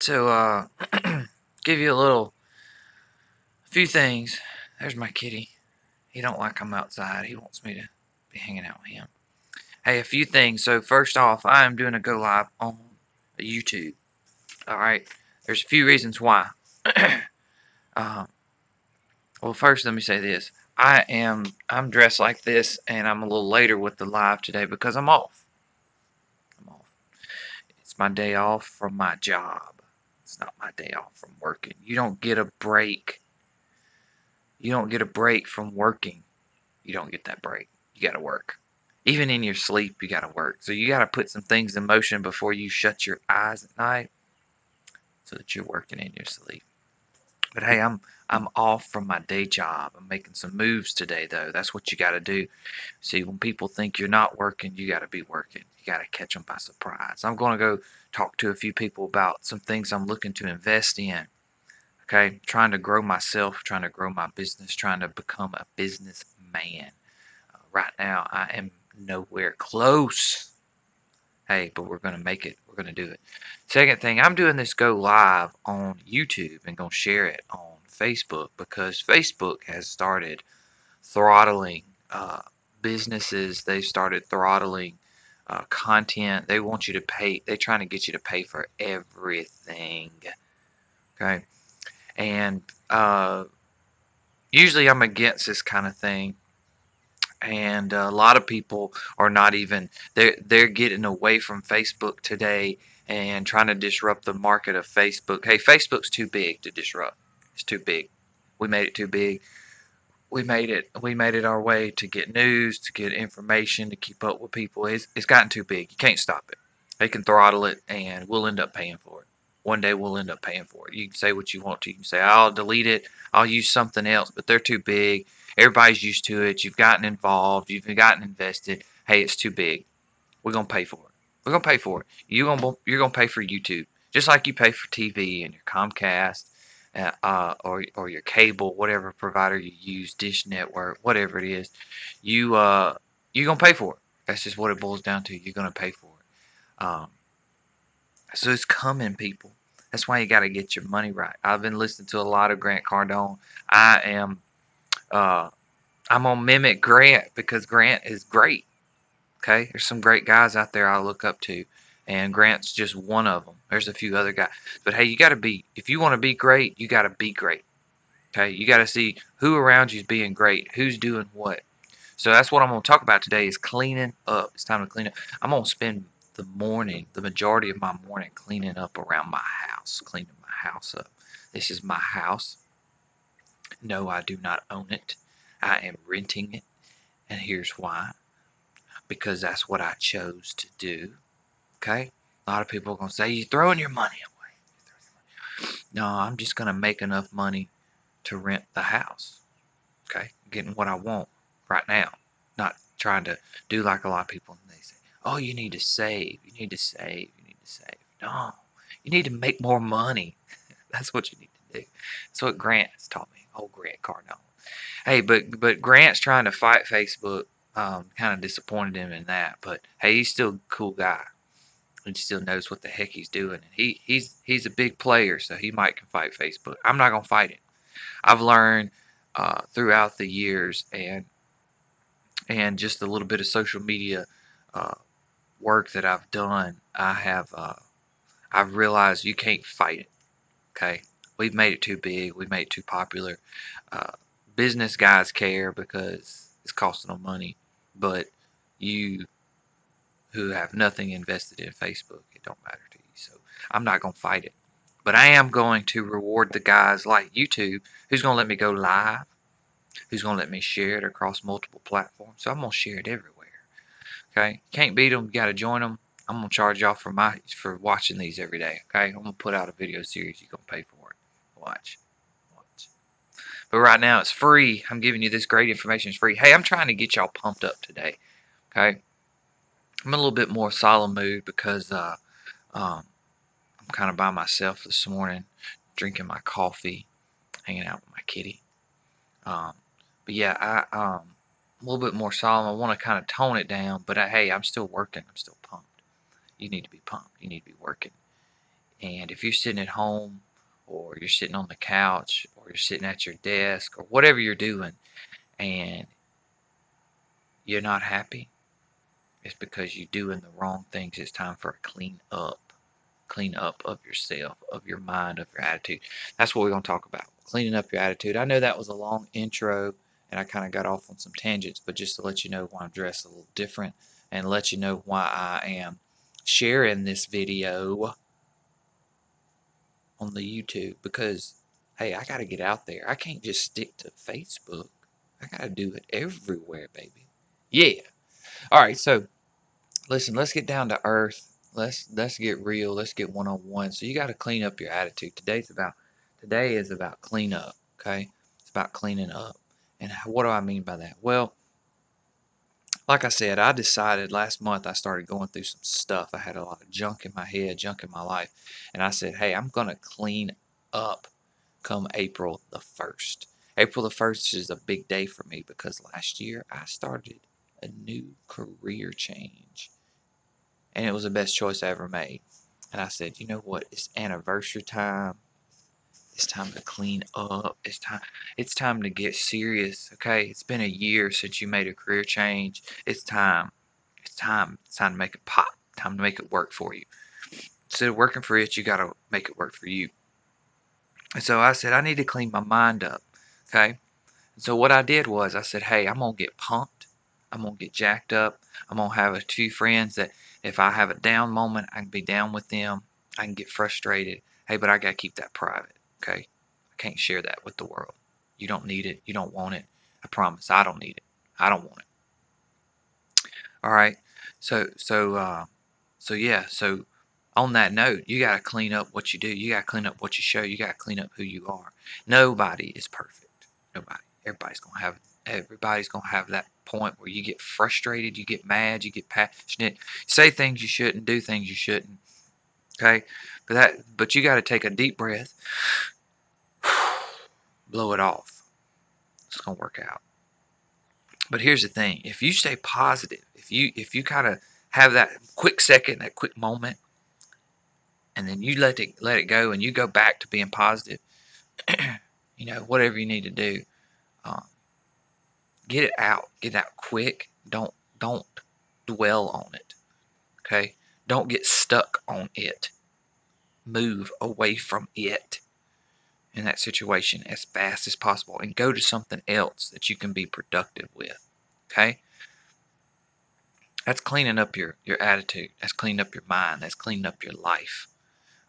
So, give you a few things. There's my kitty. He don't like I'm outside. He wants me to be hanging out with him. Hey, a few things. So first off, I am doing a go live on YouTube. All right. There's a few reasons why. uh, well, first let me say this. I'm dressed like this, and I'm a little later with the live today because I'm off. I'm off. It's my day off from my job. It's not my day off from working. You don't get a break. You don't get a break from working. You don't get that break. You got to work. Even in your sleep, you got to work. So you got to put some things in motion before you shut your eyes at night so that you're working in your sleep. But hey, I'm off from my day job. I'm making some moves today though. That's what you got to do. See, when people think you're not working, you got to be working. You got to catch them by surprise. I'm going to go talk to a few people about some things I'm looking to invest in. Okay, trying to grow myself, trying to grow my business, trying to become a businessman. Right now, I am nowhere close. Hey, but we're going to make it. We're going to do it. Second thing, I'm doing this go live on YouTube and going to share it on Facebook because Facebook has started throttling businesses. They started throttling content. They want you to pay. They're trying to get you to pay for everything. Okay. And usually I'm against this kind of thing. And a lot of people are not even they're getting away from Facebook today and trying to disrupt the market of Facebook. Hey, Facebook's too big to disrupt. It's too big. We made it too big. We made it our way to get news, to get information, to keep up with people. It's gotten too big. You can't stop it. They can throttle it and we'll end up paying for it. One day we'll end up paying for it. You can say what you want to. You can say, I'll delete it. I'll use something else, but they're too big. Everybody's used to it. You've gotten involved. You've gotten invested. Hey, it's too big. We're going to pay for it. We're going to pay for it. You're gonna pay for YouTube. Just like you pay for TV and your Comcast or your cable, whatever provider you use, Dish Network, whatever it is, you're going to pay for it. That's just what it boils down to. You're going to pay for it. So it's coming, people. That's why you got to get your money right. I've been listening to a lot of Grant Cardone. I am, uh, I'm gonna mimic Grant because Grant is great. Okay, there's some great guys out there I look up to, and Grant's just one of them. There's a few other guys, but hey, you got to be. If you want to be great, you got to be great. Okay, you got to see who around you is being great, who's doing what. So that's what I'm going to talk about today is cleaning up. It's time to clean up. I'm going to spend the majority of my morning cleaning up around my house, cleaning my house up. This is my house. No, I do not own it. I am renting it. And here's why. Because that's what I chose to do. Okay? A lot of people are going to say, you're throwing your money away. No, I'm just going to make enough money to rent the house. Okay? Getting what I want right now. Not trying to do like a lot of people. And they say, oh, you need to save. You need to save. You need to save. No. You need to make more money. That's what you need to do. That's what Grant has taught me. Old Grant Cardone. Hey, but Grant's trying to fight Facebook. Kind of disappointed him in that. But hey, he's still a cool guy. He still knows what the heck he's doing. And he's a big player, so he might can fight Facebook. I'm not gonna fight it. I've learned throughout the years and just a little bit of social media uh, work that I've done. I've realized you can't fight it. Okay, we've made it too big. We made it too popular. Uh, Business guys care because it's costing them money, but you who have nothing invested in Facebook, it don't matter to you. So I'm not gonna fight it, but I am going to reward the guys like YouTube who's gonna let me go live, who's gonna let me share it across multiple platforms. So I'm gonna share it everywhere. Okay, can't beat them. You gotta join them. I'm gonna charge y'all for watching these every day. Okay, I'm gonna put out a video series. You're gonna pay for it. Watch. But right now it's free. I'm giving you this great information. It's free. Hey, I'm trying to get y'all pumped up today. Okay, I'm in a little bit more solemn mood because I'm kind of by myself this morning, drinking my coffee, hanging out with my kitty. Um, but yeah, I'm a little bit more solemn. I want to kind of tone it down, but hey, I'm still working. I'm still pumped. You need to be pumped. You need to be working. And if you're sitting at home, or you're sitting on the couch, or you're sitting at your desk, or whatever you're doing, and you're not happy, it's because you're doing the wrong things. It's time for a clean up of yourself, of your mind, of your attitude. That's what we're going to talk about. Cleaning up your attitude. I know that was a long intro and I kind of got off on some tangents, but just to let you know why I'm dressed a little different and let you know why I am sharing this video on the YouTube, because hey, I got to get out there. I can't just stick to Facebook. I got to do it everywhere, baby. Yeah. All right, so listen, let's get down to earth. Let's get real. Let's get one-on-one. So you got to clean up your attitude. Today is about clean up, okay? It's about cleaning up. And what do I mean by that? Well, like I said, I decided last month I started going through some stuff. I had a lot of junk in my head, junk in my life, and I said, "Hey, I'm going to clean up come April the 1st." April the 1st is a big day for me because last year I started a new career change. And it was the best choice I ever made. And I said, you know what? It's anniversary time. It's time to clean up. It's time to get serious. Okay? It's been a year since you made a career change. It's time. It's time to make it pop. Time to make it work for you. Instead of working for it, you gotta make it work for you. And so I said, I need to clean my mind up. Okay? And so what I did was I said, hey, I'm gonna get pumped. I'm gonna get jacked up. I'm gonna have a few friends that if I have a down moment, I can be down with them. I can get frustrated. Hey, but I gotta keep that private. Okay? I can't share that with the world. You don't need it. You don't want it. I promise. I don't need it. I don't want it. All right. So yeah. So on that note, you gotta clean up what you do. You gotta clean up what you show. You gotta clean up who you are. Nobody is perfect. Nobody. Everybody's gonna have that point where you get frustrated, you get mad, you get passionate, say things you shouldn't, do things you shouldn't. Okay? But you gotta take a deep breath, blow it off. It's gonna work out. But here's the thing: if you stay positive, if you kind of have that quick second, that quick moment, and then you let it go, and you go back to being positive, whatever you need to do, um, get it out. Get it out quick. Don't dwell on it. Okay? Don't get stuck on it. Move away from it in that situation as fast as possible and go to something else that you can be productive with. Okay? That's cleaning up your attitude. That's cleaning up your mind. That's cleaning up your life.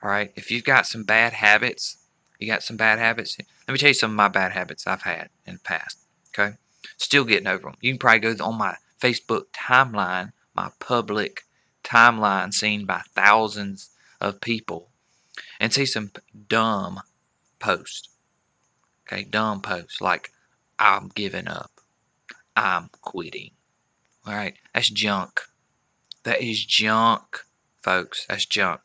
All right? If you've got some bad habits, let me tell you some of my bad habits I've had in the past. Okay? Still getting over them. You can probably go on my Facebook timeline, my public timeline seen by thousands of people, and see some dumb posts. Okay? Dumb posts like, I'm giving up. I'm quitting. All right? That's junk. That is junk, folks. That's junk.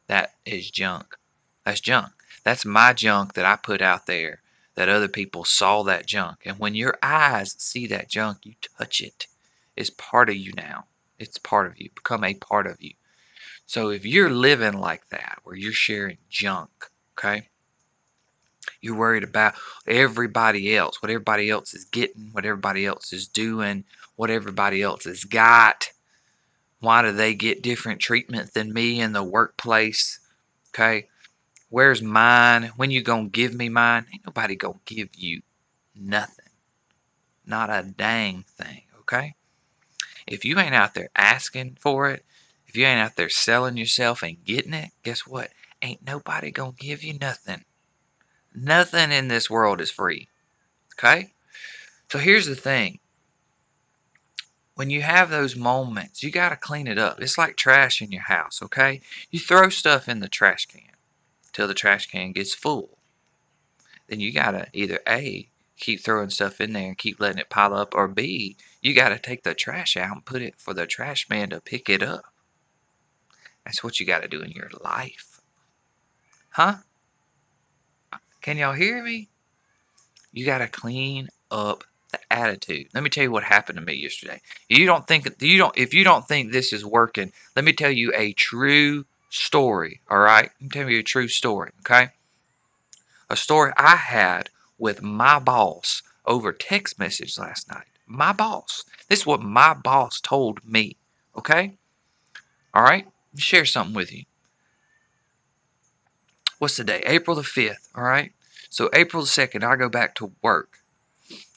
That is junk. That's junk. That's my junk that I put out there that other people saw that junk. And when your eyes see that junk, you touch it. It's part of you now. It's part of you. Become a part of you. So if you're living like that, where you're sharing junk, okay? You're worried about everybody else, what everybody else is getting, what everybody else is doing, what everybody else has got. Why do they get different treatment than me in the workplace? Okay? Where's mine? When you gonna give me mine? Ain't nobody gonna give you nothing. Not a dang thing, okay? If you ain't out there asking for it, if you ain't out there selling yourself and getting it, guess what? Ain't nobody gonna give you nothing. Nothing in this world is free, okay? So here's the thing. When you have those moments, you got to clean it up. It's like trash in your house, okay? You throw stuff in the trash can till the trash can gets full. Then you got to either A, keep throwing stuff in there and keep letting it pile up, or B, you got to take the trash out and put it for the trash man to pick it up. That's what you got to do in your life. Huh? Can y'all hear me? You got to clean up the attitude. Let me tell you what happened to me yesterday. If you don't think this is working, let me tell you a true story, all right? I'm telling you a true story, okay? A story I had with my boss over text message last night. My boss. This is what my boss told me, okay? All right? Share something with you. What's the day? April the 5th, all right? So April the 2nd, I go back to work.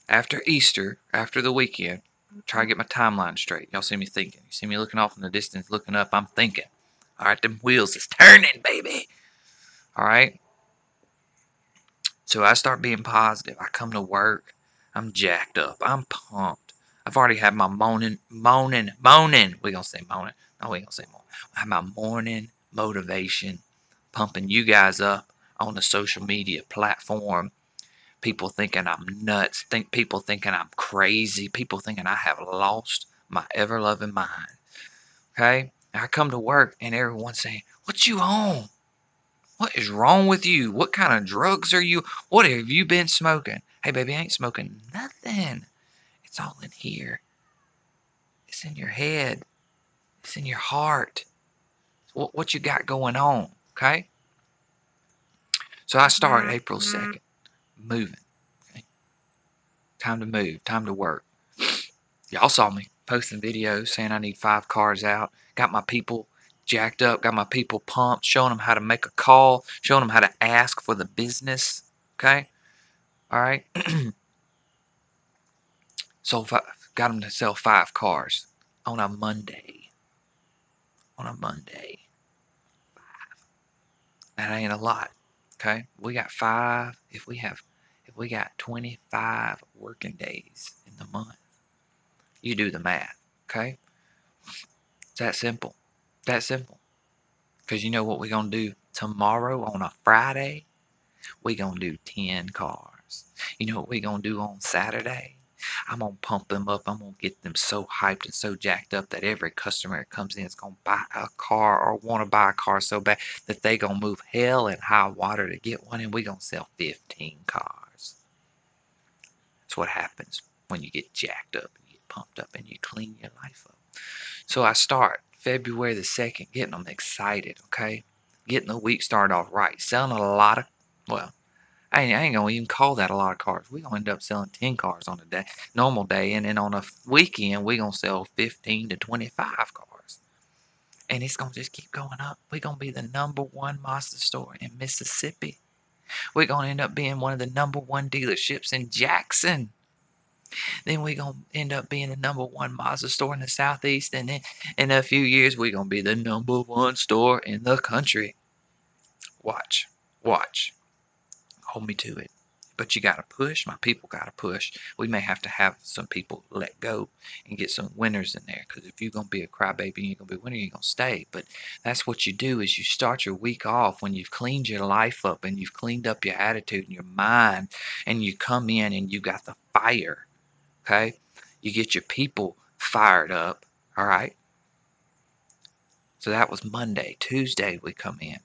After Easter, after the weekend, try to get my timeline straight. Y'all see me thinking. You see me looking off in the distance, looking up, I'm thinking. All right, them wheels is turning, baby. All right? So I start being positive. I come to work. I'm jacked up. I'm pumped. I've already had my moaning. We gonna say moaning. No, we gonna say moaning. I have my morning motivation, pumping you guys up on the social media platform. People thinking I'm nuts. People thinking I'm crazy. People thinking I have lost my ever loving mind. Okay? And I come to work and everyone's saying, "What you on? What is wrong with you? What kind of drugs are you? What have you been smoking?" Hey, baby, I ain't smoking nothing. It's all in here. It's in your head. It's in your heart. What you got going on, okay? So I start April 2nd, moving. Okay? Time to move. Time to work. Y'all saw me posting videos saying I need 5 cars out. Got my people jacked up. Got my people pumped. Showing them how to make a call. Showing them how to ask for the business, okay? All right? So got them to sell 5 cars on a Monday. On a Monday. That ain't a lot. Okay? We got 5. If we got 25 working days in the month, you do the math. Okay? It's that simple. That simple. Because you know what we're gonna do tomorrow on a Friday? We're gonna do 10 cars. You know what we're gonna do on Saturday? I'm gonna pump them up. I'm gonna get them so hyped and so jacked up that every customer that comes in is gonna buy a car or want to buy a car so bad that they gonna move hell and high water to get one, and we gonna sell 15 cars. That's what happens when you get jacked up and you get pumped up and you clean your life up. So I start February the 2nd, getting them excited, okay? Getting the week started off right. Selling a lot of, well, I ain't gonna even call that a lot of cars. We gonna end up selling 10 cars on a day, normal day, and then on a weekend we gonna sell 15 to 25 cars, and it's gonna just keep going up. We gonna be the #1 Mazda store in Mississippi. We gonna end up being one of the #1 dealerships in Jackson. Then we gonna end up being the #1 Mazda store in the Southeast, and then in a few years we gonna be the #1 store in the country. Watch, watch. Hold me to it. But you got to push. My people got to push. We may have to have some people let go and get some winners in there. Because if you're going to be a crybaby and you're going to be a winner, you're going to stay. But that's what you do is you start your week off when you've cleaned your life up and you've cleaned up your attitude and your mind. And you come in and you got the fire. Okay? You get your people fired up. All right? So that was Monday. Tuesday we come in.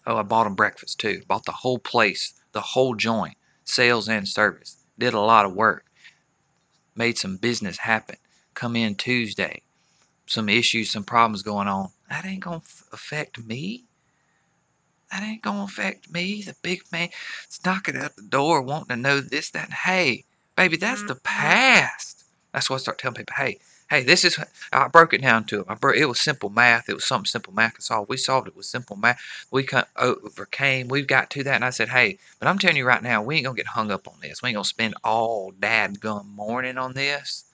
Oh, I bought them breakfast too. Bought the whole place, the whole joint, sales and service. Did a lot of work. Made some business happen. Come in Tuesday. Some issues, some problems going on. That ain't going to affect me. That ain't going to affect me. The big man is knocking at the door wanting to know this, that, and hey, baby, that's the past. That's what I start telling people. Hey, this is, I broke it down to them. It was simple math. It was something simple math to solve. We solved it with simple math. We overcame. We got to that. And I said, hey, but I'm telling you right now, we ain't going to get hung up on this. We ain't going to spend all dadgum morning on this.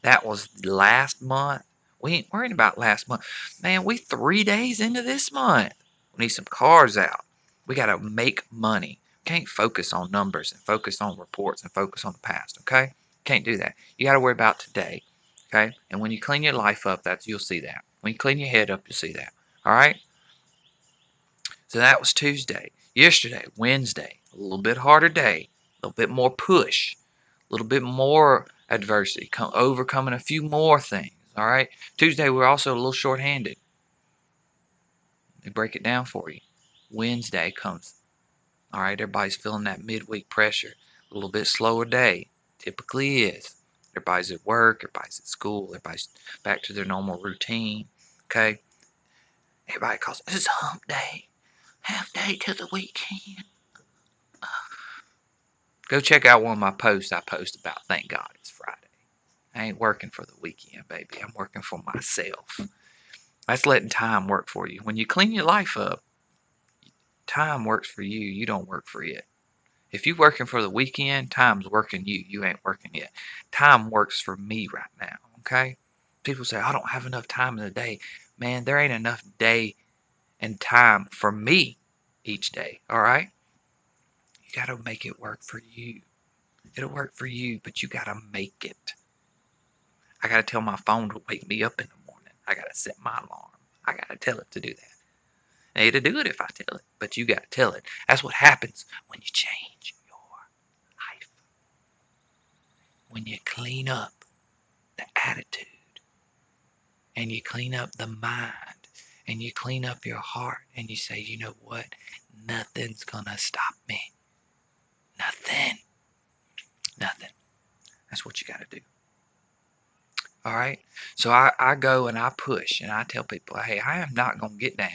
That was last month. We ain't worrying about last month. Man, we 3 days into this month. We need some cars out. We got to make money. Can't focus on numbers and focus on reports and focus on the past, okay? Can't do that. You got to worry about today, okay? And when you clean your life up, you'll see that. When you clean your head up, you'll see that, all right? So that was Tuesday. Yesterday, Wednesday, a little bit harder day, a little bit more push, a little bit more adversity, overcoming a few more things, all right? Tuesday, we're also a little short-handed. They break it down for you. Wednesday comes. All right, everybody's feeling that midweek pressure. A little bit slower day. Typically is. Everybody's at work. Everybody's at school. Everybody's back to their normal routine. Okay. Everybody calls it, this is hump day. Half day to the weekend. Go check out one of my posts I post about thank God it's Friday. I ain't working for the weekend, baby. I'm working for myself. That's letting time work for you. When you clean your life up, time works for you. You don't work for it. If you're working for the weekend, time's working you. You ain't working it. Time works for me right now, okay? People say, I don't have enough time in the day. Man, there ain't enough day and time for me each day, all right? You got to make it work for you. It'll work for you, but you got to make it. I got to tell my phone to wake me up in the morning. I got to set my alarm. I got to tell it to do that. And it'll do it if I tell it, but you got to tell it. That's what happens when you change your life. When you clean up the attitude and you clean up the mind and you clean up your heart and you say, you know what? Nothing's going to stop me. Nothing. Nothing. That's what you got to do. All right? So I go and I push and I tell people, hey, I am not going to get down.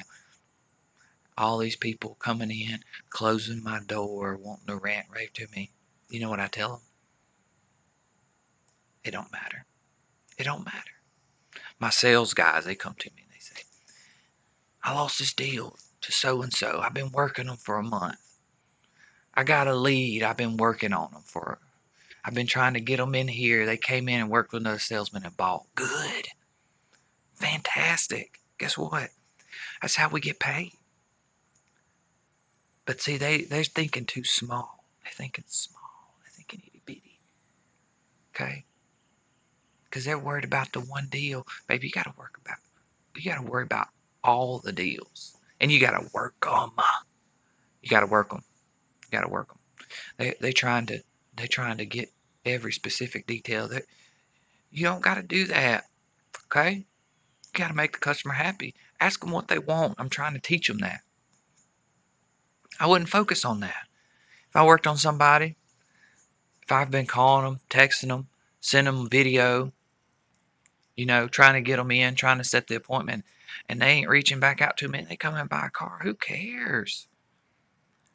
All these people coming in, closing my door, wanting to rant, rave to me. You know what I tell them? It don't matter. It don't matter. My sales guys, they come to me and they say, I lost this deal to so-and-so. I've been working them for a month. I got a lead. I've been working on them I've been trying to get them in here. They came in and worked with another salesman and bought. Good. Fantastic. Guess what? That's how we get paid. But see, they're thinking too small. They're thinking small. They're thinking itty bitty. Okay? Because they're worried about the one deal. Baby, you got to worry about all the deals. And you got to work them. You got to work them. You got to work them. They're trying to get every specific detail. That you don't got to do that. Okay? You got to make the customer happy. Ask them what they want. I'm trying to teach them that. I wouldn't focus on that. If I worked on somebody, if I've been calling them, texting them, sending them video, trying to get them in, trying to set the appointment, and they ain't reaching back out to me, and they come and buy a car, who cares?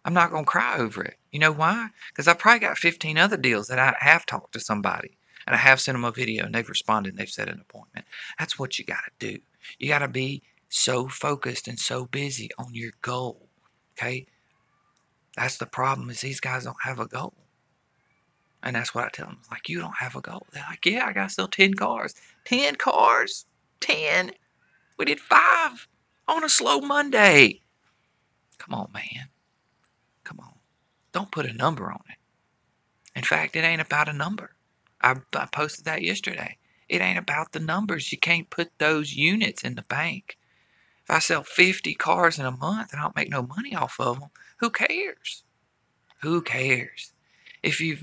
I'm not going to cry over it. You know why? Because I probably got 15 other deals that I have talked to somebody, and I have sent them a video, and they've responded, and they've set an appointment. That's what you got to do. You got to be so focused and so busy on your goal, okay? That's the problem, is these guys don't have a goal. And that's what I tell them. Like, you don't have a goal. They're like, yeah, I got to sell 10 cars. 10 cars? 10? We did 5 on a slow Monday. Come on, man. Come on. Don't put a number on it. In fact, it ain't about a number. I posted that yesterday. It ain't about the numbers. You can't put those units in the bank. If I sell 50 cars in a month and I don't make no money off of them, who cares? Who cares? If you're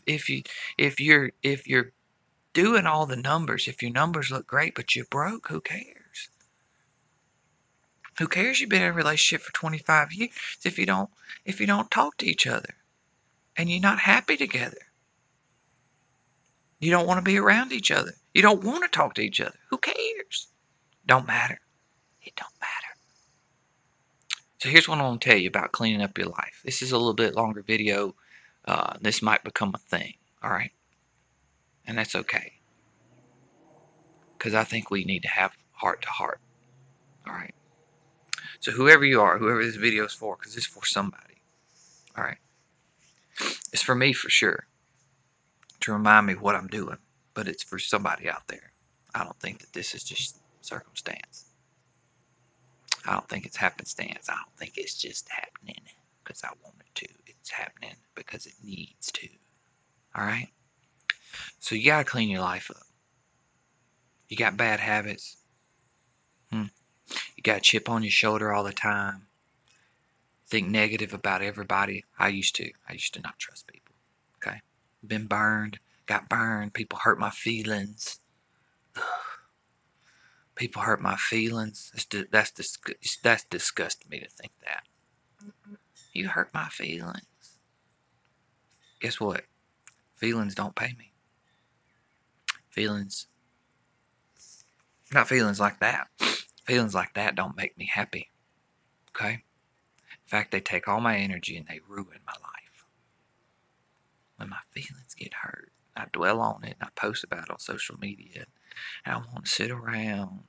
doing all the numbers, if your numbers look great but you're broke, who cares? Who cares you've been in a relationship for 25 years if you don't talk to each other and you're not happy together? You don't want to be around each other. You don't want to talk to each other. Who cares? Don't matter. It don't matter. So here's what I want to tell you about cleaning up your life. This is a little bit longer video. This might become a thing, all right? And that's okay. Because I think we need to have heart to heart, all right? So whoever you are, whoever this video is for, because it's for somebody, all right? It's for me for sure, to remind me what I'm doing, but it's for somebody out there. I don't think that this is just circumstance. I don't think it's happenstance. I don't think it's just happening because I want it to. It's happening because it needs to. All right? So you got to clean your life up. You got bad habits. You got a chip on your shoulder all the time. Think negative about everybody. I used to not trust people. Okay? Been burned. Got burned. People hurt my feelings. People hurt my feelings. That's disgusting me to think that. You hurt my feelings. Guess what? Feelings don't pay me. Not feelings like that. Feelings like that don't make me happy. Okay? In fact, they take all my energy and they ruin my life. When my feelings get hurt, I dwell on it and I post about it on social media. And I want to sit around,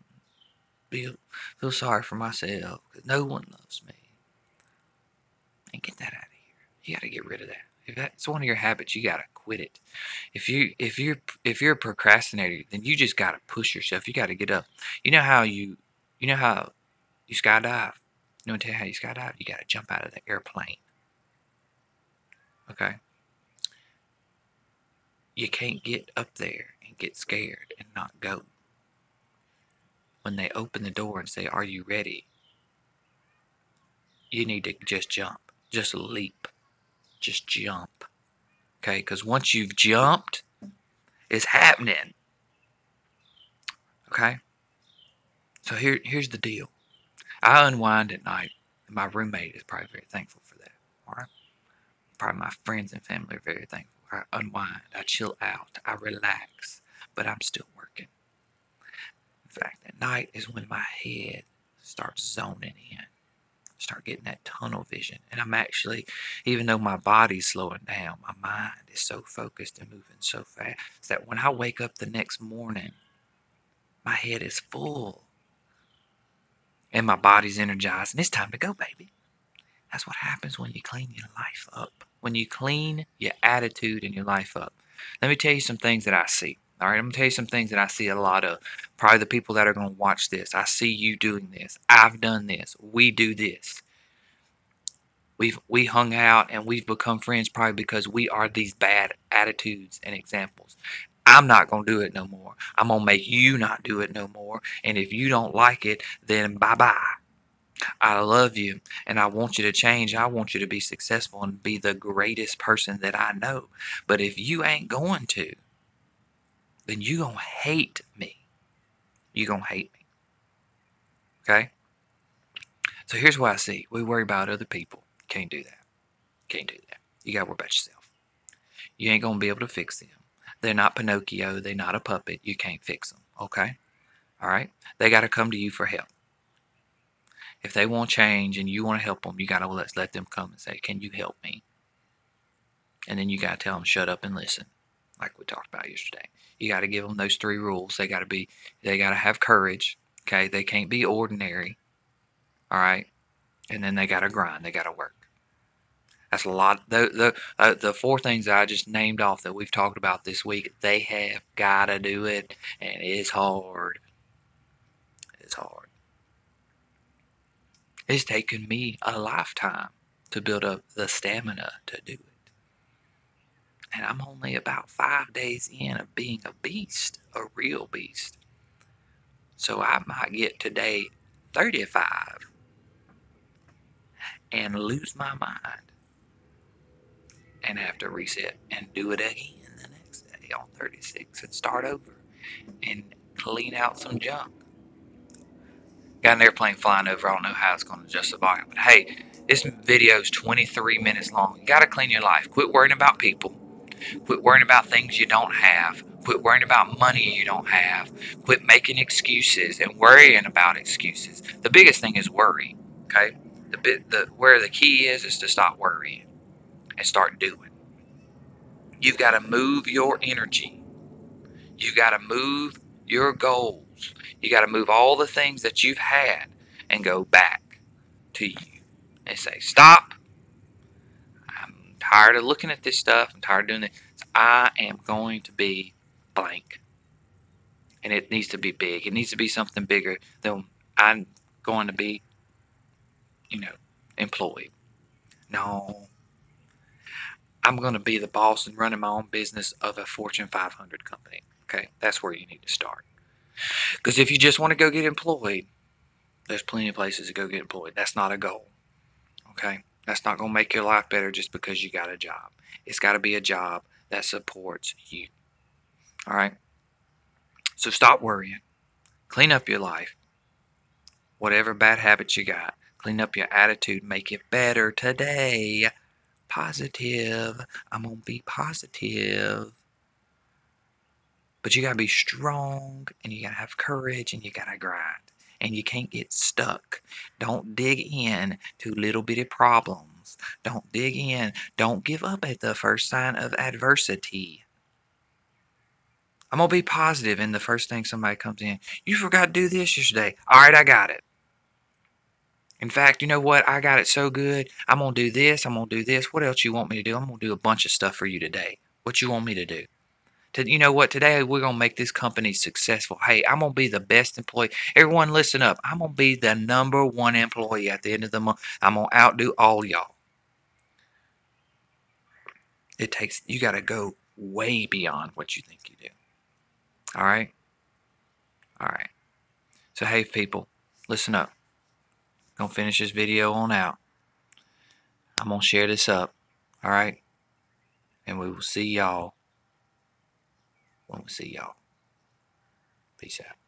feel sorry for myself because no one loves me. And get that out of here. You got to get rid of that. If that's one of your habits, you got to quit it. If you're a procrastinator, then you just got to push yourself. You got to get up. You know how you skydive. You know, tell you how you skydive. You got to jump out of the airplane. Okay. You can't get up there and get scared and not go. When they open the door and say, "Are you ready?" You need to just jump. Just leap. Just jump. Okay? Because once you've jumped, it's happening. Okay? So here's the deal. I unwind at night. And my roommate is probably very thankful for that. All right? Probably my friends and family are very thankful. I unwind. I chill out. I relax. But I'm still working. In fact, at night is when my head starts zoning in. Start getting that tunnel vision. And I'm actually, even though my body's slowing down, my mind is so focused and moving so fast that when I wake up the next morning, my head is full and my body's energized and it's time to go, baby. That's what happens when you clean your life up. When you clean your attitude and your life up. Let me tell you some things that I see. All right, I'm going to tell you some things that I see a lot of. Probably the people that are going to watch this. I see you doing this. I've done this. We do this. We hung out and we've become friends probably because we are these bad attitudes and examples. I'm not going to do it no more. I'm going to make you not do it no more. And if you don't like it, then bye-bye. I love you and I want you to change. I want you to be successful and be the greatest person that I know. But if you ain't going to, then you going to hate me. You going to hate me. Okay? So here's what I see. We worry about other people. Can't do that. Can't do that. You got to worry about yourself. You ain't going to be able to fix them. They're not Pinocchio. They're not a puppet. You can't fix them. Okay? All right? They got to come to you for help. If they want change and you want to help them, you got to let them come and say, "Can you help me?" And then you got to tell them, "Shut up and listen," like we talked about yesterday. You got to give them those 3 rules. They got to have courage. Okay? They can't be ordinary. All right? And then they got to grind. They got to work. That's a lot. The 4 things that I just named off that we've talked about this week, they have got to do it, and it's hard. It's hard. It's taken me a lifetime to build up the stamina to do it. And I'm only about 5 days in of being a beast, a real beast. So I might get to day 35 and lose my mind and have to reset and do it again the next day on 36 and start over and clean out some junk. Got an airplane flying over. I don't know how it's going to adjust the volume. But hey, this video is 23 minutes long. You got to clean your life. Quit worrying about people. Quit worrying about things you don't have. Quit worrying about money you don't have. Quit making excuses and worrying about excuses. The biggest thing is worry. Okay? Where the key is to stop worrying and start doing. You've got to move your energy. You got to move your goals. You got to move all the things that you've had and go back to you and say, "Stop. I'm tired of looking at this stuff. I'm tired of doing it. I am going to be blank." And it needs to be big. It needs to be something bigger than I'm going to be, employed. No, I'm going to be the boss and running my own business of a Fortune 500 company. Okay, that's where you need to start. Because if you just want to go get employed, there's plenty of places to go get employed. That's not a goal. Okay, that's not going to make your life better just because you got a job. It's got to be a job that supports you. All right, so stop worrying. Clean up your life. Whatever bad habits you got, clean up your attitude. Make it better today. Positive. I'm going to be positive. But you got to be strong and you got to have courage and you got to grind. and you can't get stuck. Don't dig in to little bitty problems. Don't dig in. Don't give up at the first sign of adversity. I'm going to be positive in the first thing somebody comes in. You forgot to do this yesterday. All right, I got it. In fact, you know what? I got it so good. I'm going to do this. I'm going to do this. What else you want me to do? I'm going to do a bunch of stuff for you today. What you want me to do? You know what? Today we're going to make this company successful. Hey, I'm going to be the best employee. Everyone listen up. I'm going to be the #1 employee at the end of the month. I'm going to outdo all y'all. You got to go way beyond what you think you do. All right? All right. So, hey, people, listen up. Gonna finish this video on out. I'm gonna share this up. All right? And we will see y'all when we see y'all. Peace out.